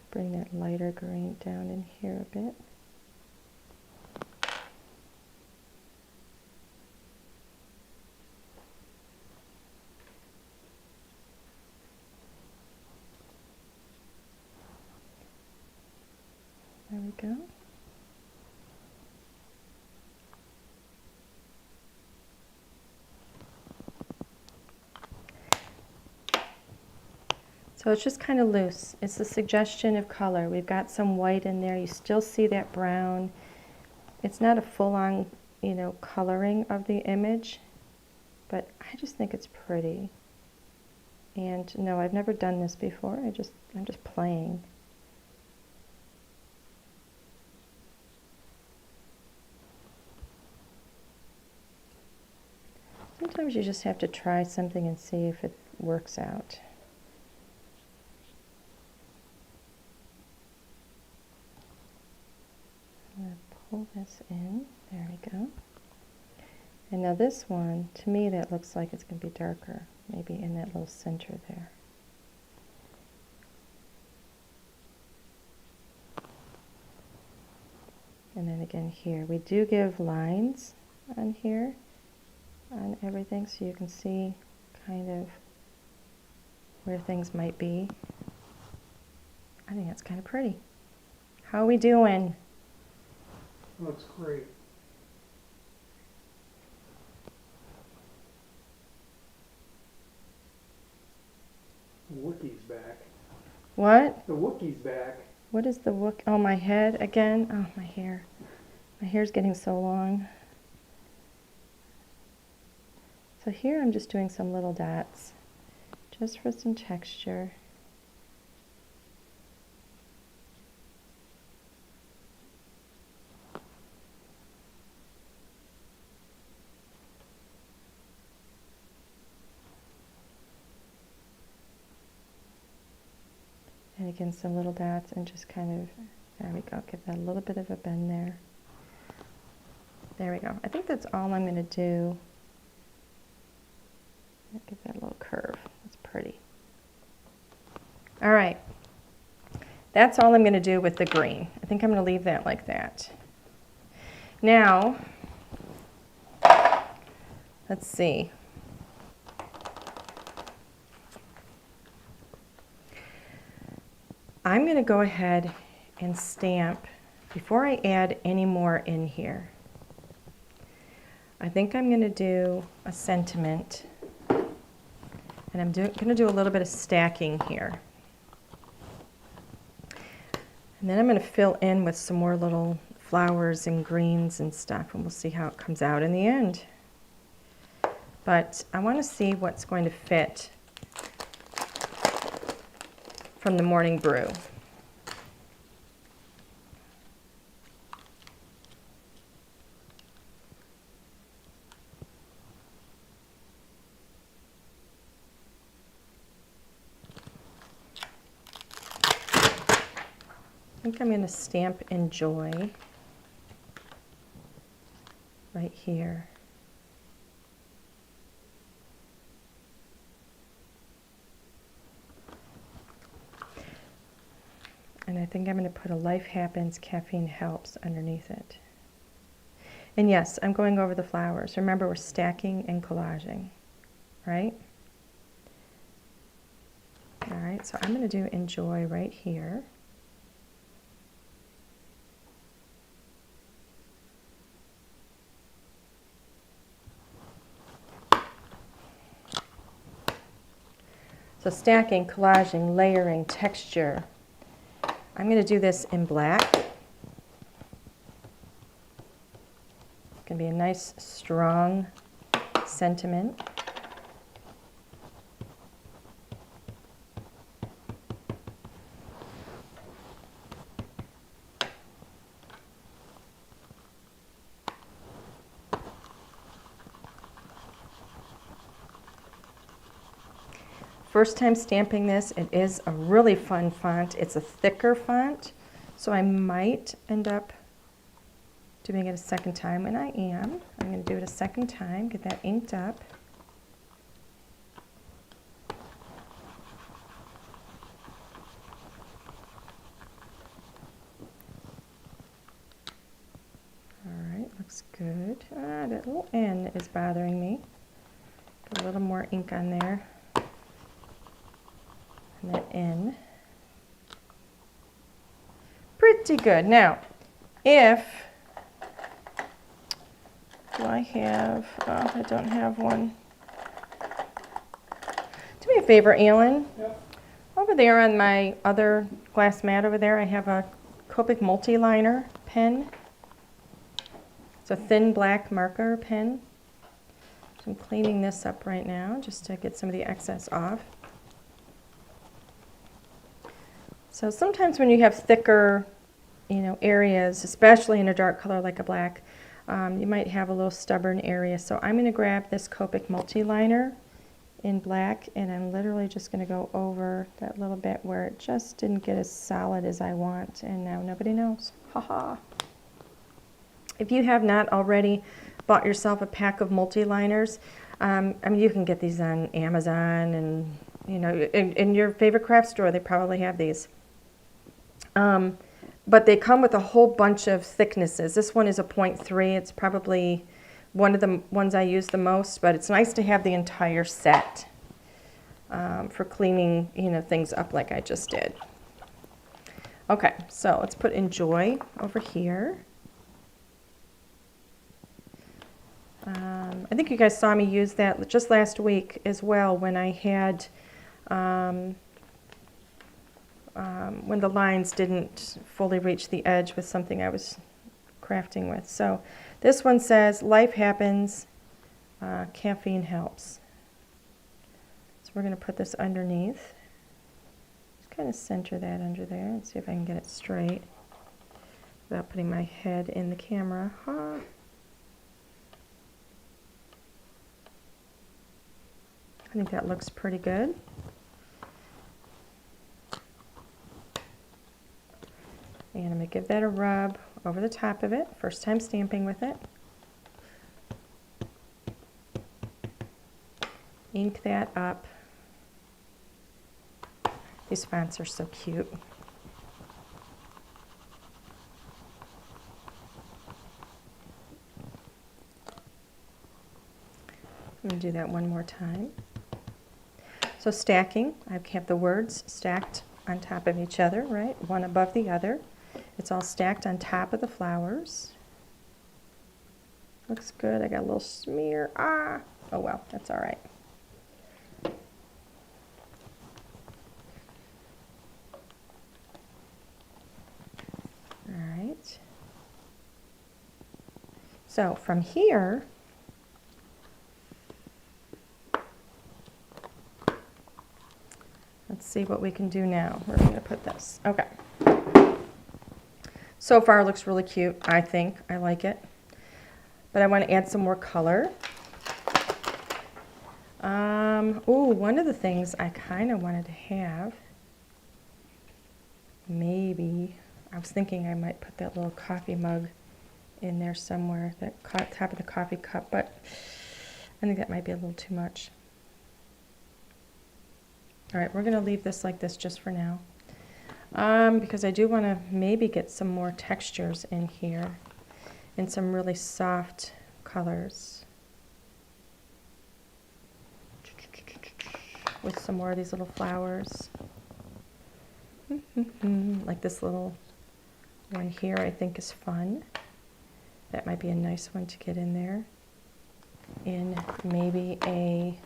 Bring that lighter green down in here a bit. There we go. So it's just kind of loose. It's a suggestion of color. We've got some white in there. You still see that brown. It's not a full-on, you know, coloring of the image, but I just think it's pretty. And no, I've never done this before. I'm just playing. Sometimes you just have to try something and see if it works out. I'm going to pull this in. There we go. And now this one, to me, that looks like it's going to be darker, maybe in that little center there. And then again here, we do give lines on here, on everything, so you can see kind of where things might be. I think that's kind of pretty. How are we doing? Looks great. The Wookiee's back. What? The Wookiee's back. What is the Wook? Oh, my head again? Oh, my hair. My hair's getting so long. So here I'm just doing some little dots, just for some texture. And again, some little dots and just kind of, there we go, give that a little bit of a bend there. There we go. I think that's all I'm going to do. Give that a little curve. That's pretty. All right. That's all I'm going to do with the green. I think I'm going to leave that like that. Now, let's see. I'm going to go ahead and stamp before I add any more in here. I think I'm going to do a sentiment, and I'm going to do a little bit of stacking here. And then I'm going to fill in with some more little flowers and greens and stuff, and we'll see how it comes out in the end. But I want to see what's going to fit from the morning brew. I think I'm going to stamp enjoy right here. And I think I'm going to put a life happens, caffeine helps underneath it. And yes, I'm going over the flowers. Remember, we're stacking and collaging, right? All right, so I'm going to do enjoy right here. So stacking, collaging, layering, texture. I'm going to do this in black. It's going to be a nice, strong sentiment. First time stamping this, it is a really fun font. It's a thicker font, so I might end up doing it a second time, and I am. I'm going to do it a second time, get that inked up. All right, looks good. That little N is bothering me. Put a little more ink on there. And that N. Pretty good. Now, if, do I have, oh, I don't have one. Do me a favor, Alan. Yep. Over there on my other glass mat over there, I have a Copic multi-liner pen. It's a thin black marker pen. So I'm cleaning this up right now just to get some of the excess off. So sometimes when you have thicker, areas, especially in a dark color like a black, you might have a little stubborn area. So I'm going to grab this Copic multi-liner in black, and I'm literally just going to go over that little bit where it just didn't get as solid as I want, and now nobody knows. Haha. If you have not already bought yourself a pack of multi-liners, you can get these on Amazon, and in your favorite craft store, they probably have these. But they come with a whole bunch of thicknesses. This one is a 0.3. It's probably one of the ones I use the most, but it's nice to have the entire set for cleaning, things up like I just did. Okay, so let's put enjoy over here. I think you guys saw me use that just last week as well when I had when the lines didn't fully reach the edge with something I was crafting with. So this one says, life happens, caffeine helps. So we're going to put this underneath. Just kind of center that under there and see if I can get it straight without putting my head in the camera. I think that looks pretty good. And I'm going to give that a rub over the top of it. First time stamping with it. Ink that up. These fonts are so cute. I'm going to do that one more time. So stacking, I have the words stacked on top of each other, right? One above the other. It's all stacked on top of the flowers. Looks good. I got a little smear. Oh well, that's all right. All right. So from here, let's see what we can do now. Where are we going to put this? Okay. So far, it looks really cute, I think. I like it. But I want to add some more color. Oh, one of the things I kind of wanted to have, maybe, I was thinking I might put that little coffee mug in there somewhere, that top of the coffee cup, but I think that might be a little too much. All right, we're going to leave this like this just for now, because I do want to maybe get some more textures in here and some really soft colors with some more of these little flowers. Like this little one here I think is fun. That might be a nice one to get in there. And maybe I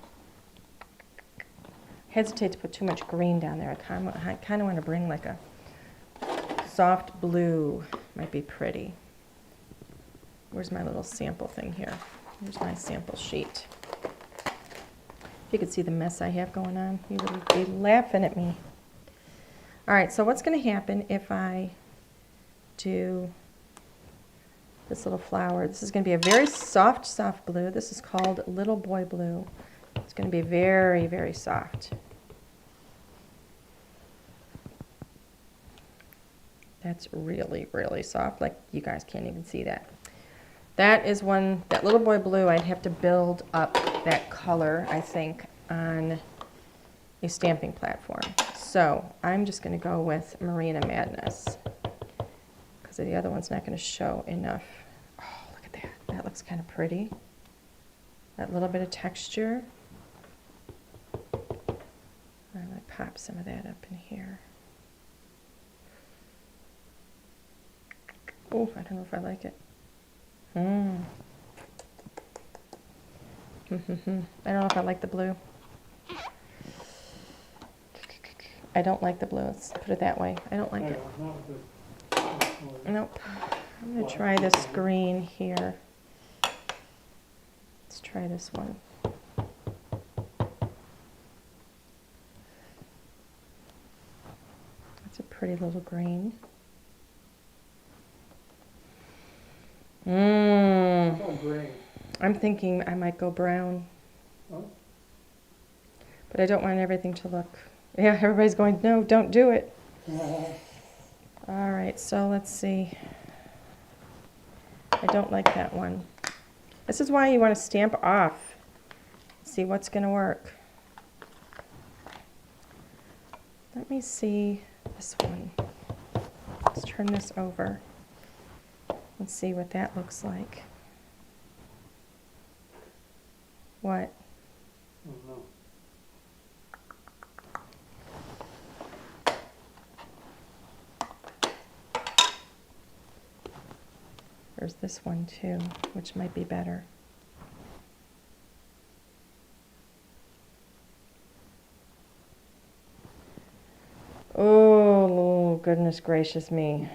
hesitate to put too much green down there. I kind of want to bring like a soft blue. Might be pretty. Where's my little sample thing here? Here's my sample sheet. If you could see the mess I have going on, you would be laughing at me. All right, so what's going to happen if I do this little flower? This is going to be a very soft, soft blue. This is called Little Boy Blue. It's going to be very, very soft. That's really, really soft. Like you guys can't even see that. That is one, that Little Boy Blue, I'd have to build up that color, I think, on a stamping platform. So I'm just going to go with Marina Madness because the other one's not going to show enough. Oh, look at that. That looks kind of pretty. That little bit of texture. I'm going to pop some of that up in here. Oh, I don't know if I like it. I don't know if I like the blue. I don't like the blue. Let's put it that way. I don't like it. Nope. I'm going to try this green here. Let's try this one. That's a pretty little green. I'm thinking I might go brown. Oh. But I don't want everything to look... Yeah, everybody's going, no, don't do it. All right, so let's see. I don't like that one. This is why you want to stamp off. See what's going to work. Let me see this one. Let's turn this over and see what that looks like. What? I don't know. There's this one too, which might be better. Oh, goodness gracious me.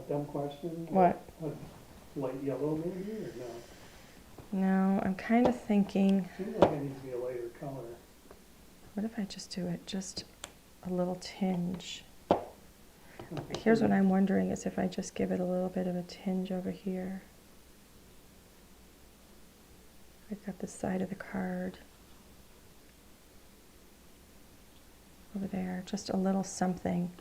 Dumb question. What? Light yellow maybe, or no? No, I'm kind of thinking... Seems like it needs to be a lighter color. What if I just do it just a little tinge? Here's what I'm wondering is if I just give it a little bit of a tinge over here. I've got the side of the card over there, just a little something.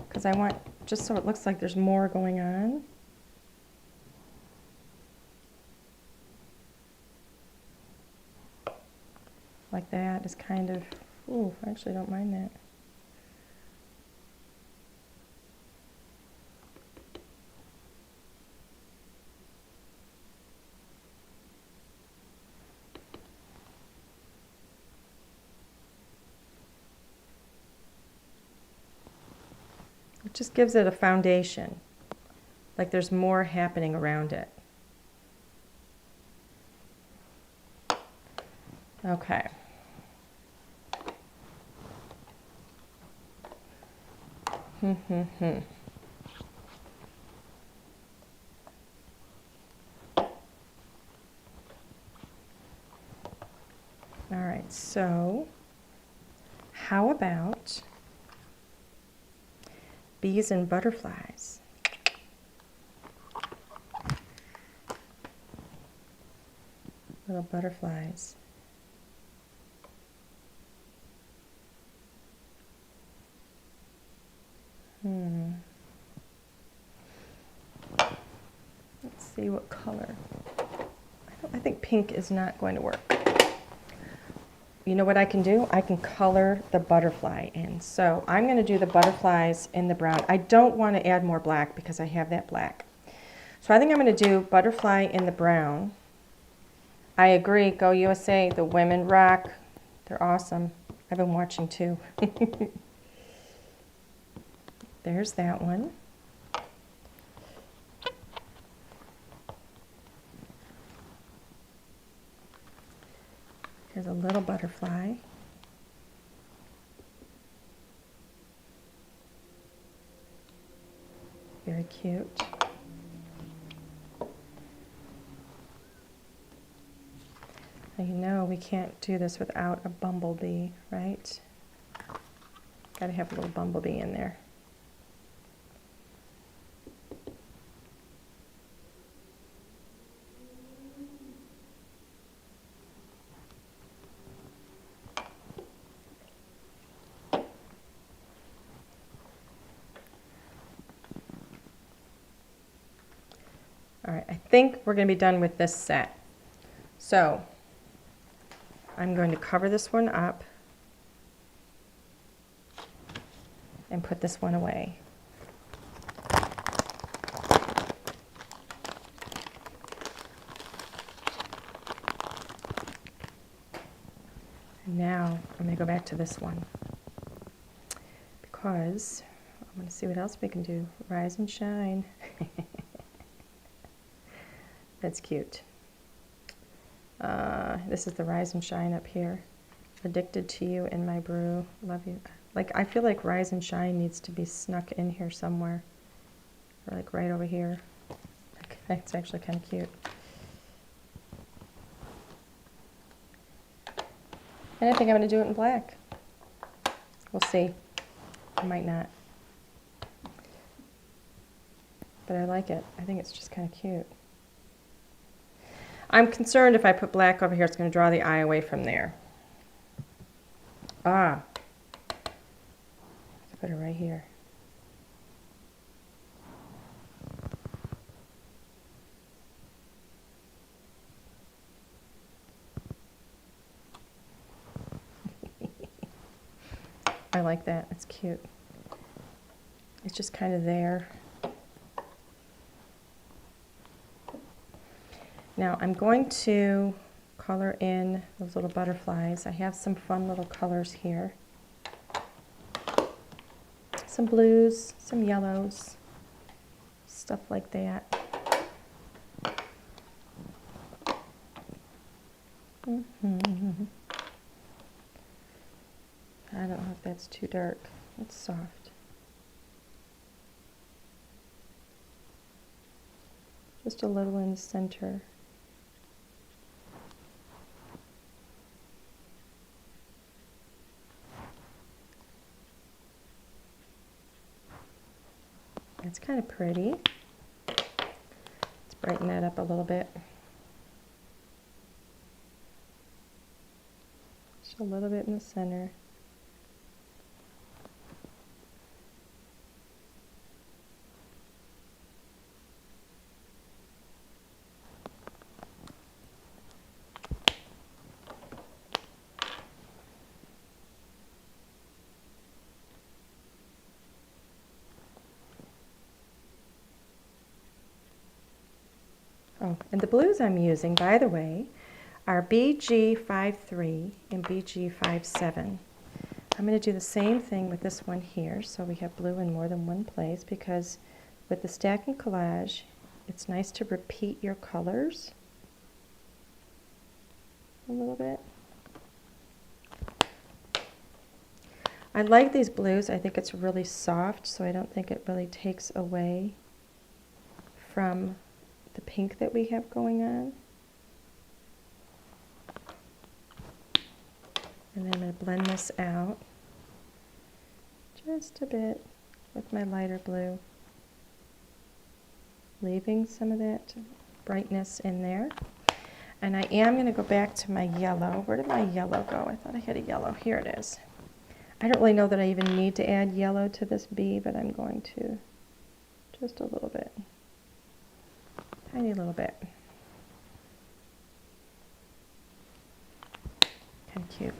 Because I want, just so it looks like there's more going on. Like that is kind of, ooh, I actually don't mind that. It just gives it a foundation, like there's more happening around it. Okay. So how about bees and butterflies? Little butterflies. Let's see what color. I think pink is not going to work. You know what I can do? I can color the butterfly in. So I'm going to do the butterflies in the brown. I don't want to add more black because I have that black. So I think I'm going to do butterfly in the brown. I agree, go USA, the women rock. They're awesome. I've been watching too. There's that one. Here's a little butterfly. Very cute. Now, you know we can't do this without a bumblebee, right? Got to have a little bumblebee in there. All right, I think we're going to be done with this set. So I'm going to cover this one up and put this one away. And now I'm going to go back to this one because I'm going to see what else we can do. Rise and shine. That's cute. This is the Rise and Shine up here. Addicted to you in my brew. Love you. Like, I feel like Rise and Shine needs to be snuck in here somewhere. Or like right over here. It's actually kind of cute. And I think I'm going to do it in black. We'll see. I might not. But I like it. I think it's just kind of cute. I'm concerned if I put black over here, it's going to draw the eye away from there. Ah. I put it right here. I like that. It's cute. It's just kind of there. Now I'm going to color in those little butterflies. I have some fun little colors here. Some blues, some yellows, stuff like that. I don't know if that's too dark. It's soft. Just a little in the center. It's kind of pretty. Let's brighten that up a little bit. Just a little bit in the center. Oh, and the blues I'm using, by the way, are BG53 and BG57. I'm going to do the same thing with this one here, so we have blue in more than one place, because with the stack and collage, it's nice to repeat your colors a little bit. I like these blues. I think it's really soft, so I don't think it really takes away from the pink that we have going on. And then I'm going to blend this out just a bit with my lighter blue, leaving some of that brightness in there. And I am going to go back to my yellow. Where did my yellow go? I thought I had a yellow. Here it is. I don't really know that I even need to add yellow to this bee, but I'm going to just a little bit. Tiny little bit. Kind of cute.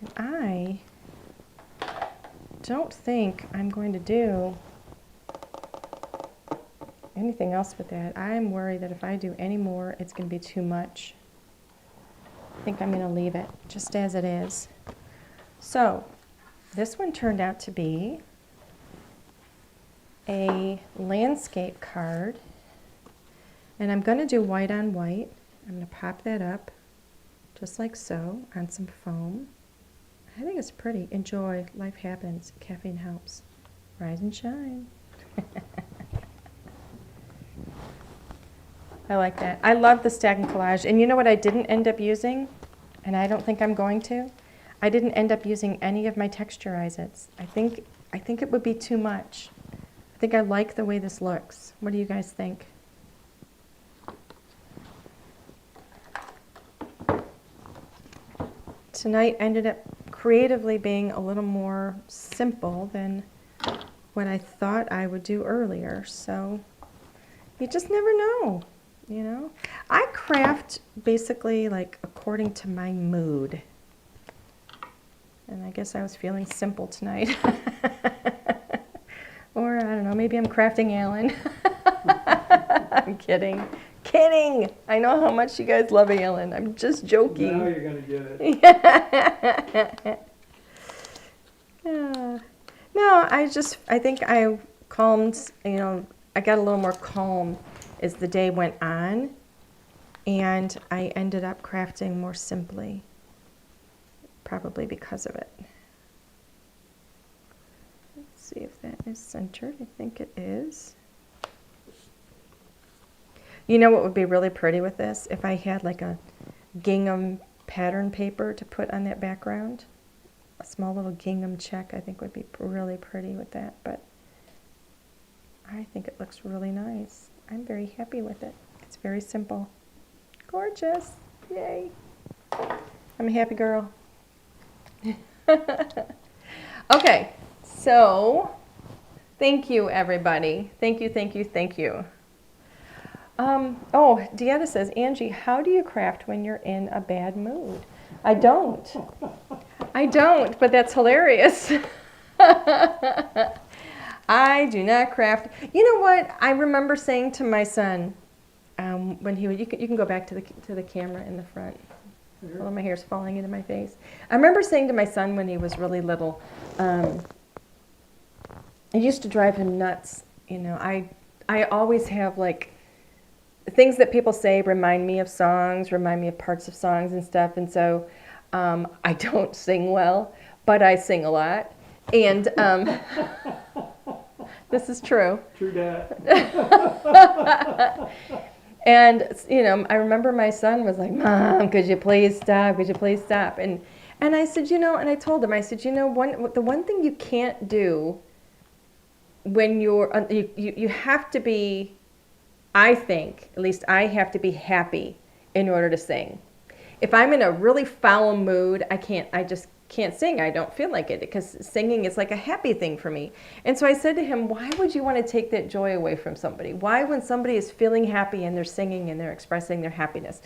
And I don't think I'm going to do anything else with that. I'm worried that if I do any more, it's going to be too much. I think I'm going to leave it just as it is. So this one turned out to be a landscape card. And I'm going to do white on white. I'm going to pop that up just like so on some foam. I think it's pretty. Enjoy. Life happens. Caffeine helps. Rise and shine. I like that. I love the stack and collage. And you know what I didn't end up using? And I don't think I'm going to? I didn't end up using any of my texturizers. I think it would be too much. I think I like the way this looks. What do you guys think? Tonight ended up creatively being a little more simple than what I thought I would do earlier. So you just never know, you know? I craft basically like according to my mood. And I guess I was feeling simple tonight. Or I don't know, maybe I'm crafting Alan. I'm kidding. Kidding! I know how much you guys love Alan. I'm just joking. Now you're going to get it. Yeah. No, I think I calmed, you know, I got a little more calm as the day went on, and I ended up crafting more simply, probably because of it. Let's see if that is centered. I think it is. You know what would be really pretty with this? If I had like a gingham pattern paper to put on that background. A small little gingham check I think would be really pretty with that, but I think it looks really nice. I'm very happy with it. It's very simple. Gorgeous. Yay. I'm a happy girl. Okay, so thank you everybody. Thank you, thank you, thank you. Oh, Deanna says, Angie, how do you craft when you're in a bad mood? I don't, but that's hilarious. I do not craft. You know what? I remember saying to my son, when he would, you can go back to the camera in the front. All my hair's falling into my face. I remember saying to my son when he was really little, it used to drive him nuts. You know, I always have like, things that people say remind me of songs, remind me of parts of songs and stuff. And so I don't sing well, but I sing a lot. And this is true. True that. And, you know, I remember my son was like, Mom, could you please stop? Could you please stop? And I said, you know, and I told him, I said, you know, the one thing you can't do when you're, you have to be, I think, at least I have to be happy in order to sing. If I'm in a really foul mood, I just can't sing. I don't feel like it because singing is like a happy thing for me. And so I said to him, why would you want to take that joy away from somebody? Why, when somebody is feeling happy and they're singing and they're expressing their happiness,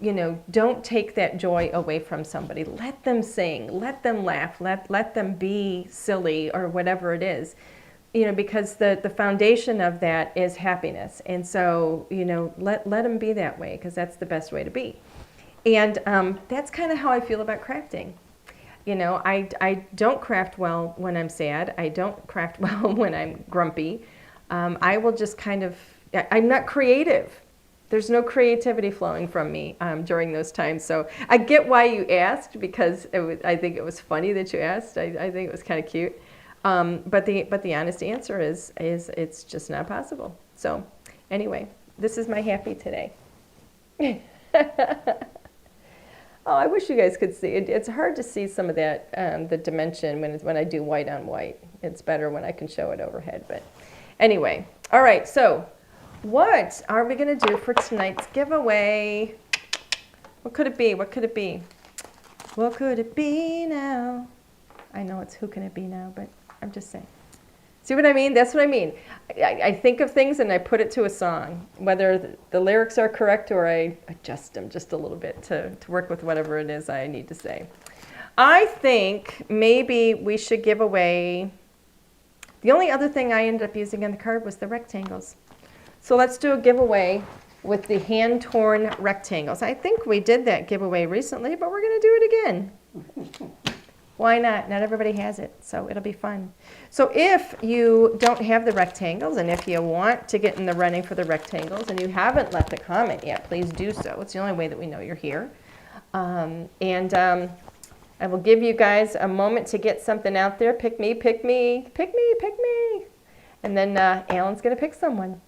you know, don't take that joy away from somebody. Let them sing, let them laugh, let them be silly or whatever it is. You know, because the foundation of that is happiness. And so, you know, let them be that way because that's the best way to be. And that's kind of how I feel about crafting. You know, I don't craft well when I'm sad. I don't craft well when I'm grumpy. I will just kind of, I'm not creative. There's no creativity flowing from me during those times. So I get why you asked because I think it was funny that you asked. I think it was kind of cute. But the honest answer is it's just not possible. So anyway, this is my happy today. Oh, I wish you guys could see it. It's hard to see some of that, the dimension when I do white on white. It's better when I can show it overhead. But anyway, all right. So what are we going to do for tonight's giveaway? What could it be? What could it be? What could it be now? I know it's who can it be now, but I'm just saying. See what I mean? That's what I mean. I think of things and I put it to a song, whether the lyrics are correct or I adjust them just a little bit to work with whatever it is I need to say. I think maybe we should give away, the only other thing I ended up using on the card was the rectangles. So let's do a giveaway with the hand-torn rectangles. I think we did that giveaway recently, but we're going to do it again. Why not? Not everybody has it, so it'll be fun. So if you don't have the rectangles, and if you want to get in the running for the rectangles, and you haven't left a comment yet, please do so. It's the only way that we know you're here. I will give you guys a moment to get something out there. Pick me, pick me, pick me, pick me. And then Alan's going to pick someone.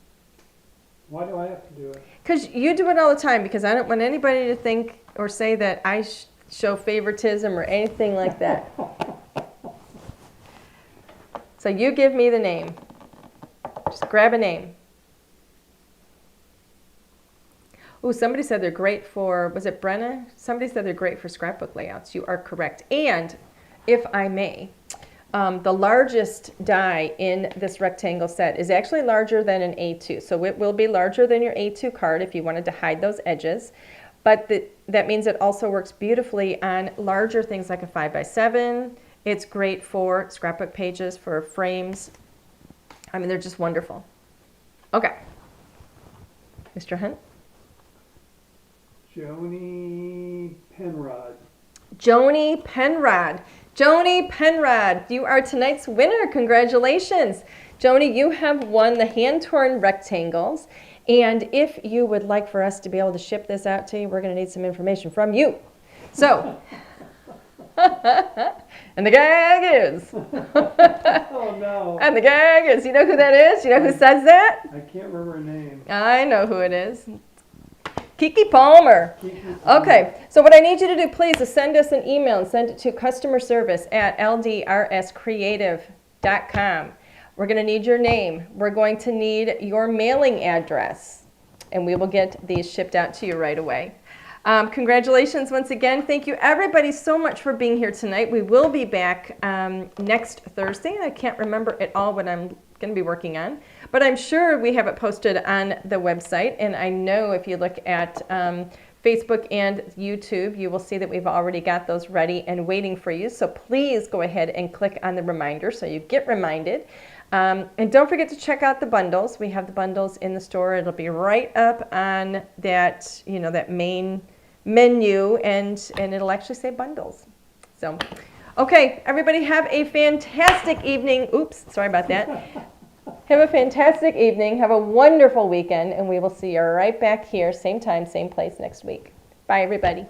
Why do I have to do it? Because you do it all the time, because I don't want anybody to think or say that I show favoritism or anything like that. So you give me the name. Just grab a name. Ooh, somebody said they're great for, was it Brenna? Somebody said they're great for scrapbook layouts. You are correct. And if I may, the largest die in this rectangle set is actually larger than an A2. So it will be larger than your A2 card if you wanted to hide those edges. But that means it also works beautifully on larger things like a 5x7. It's great for scrapbook pages, for frames. I mean, they're just wonderful. Okay. Mr. Hunt? Joni Penrod. Joni Penrod. Joni Penrod, you are tonight's winner. Congratulations. Joni, you have won the hand-torn rectangles. And if you would like for us to be able to ship this out to you, we're going to need some information from you. So, and the gag is. Oh, no. And the gag is, you know who that is? You know who says that? I can't remember her name. I know who it is. Kiki Palmer. Kiki Palmer. Okay, so what I need you to do, please, is send us an email and send it to customerservice@ldrscreative.com. We're going to need your name. We're going to need your mailing address, and we will get these shipped out to you right away. Congratulations once again. Thank you, everybody, so much for being here tonight. We will be back next Thursday. I can't remember at all what I'm going to be working on, but I'm sure we have it posted on the website, and I know if you look at Facebook and YouTube, you will see that we've already got those ready and waiting for you. So please go ahead and click on the reminder so you get reminded. And don't forget to check out the bundles. We have the bundles in the store. It'll be right up on that, that main menu, and it'll actually say bundles. So, okay, everybody have a fantastic evening. Oops, sorry about that. Have a fantastic evening. Have a wonderful weekend, and we will see you right back here, same time, same place next week. Bye, everybody.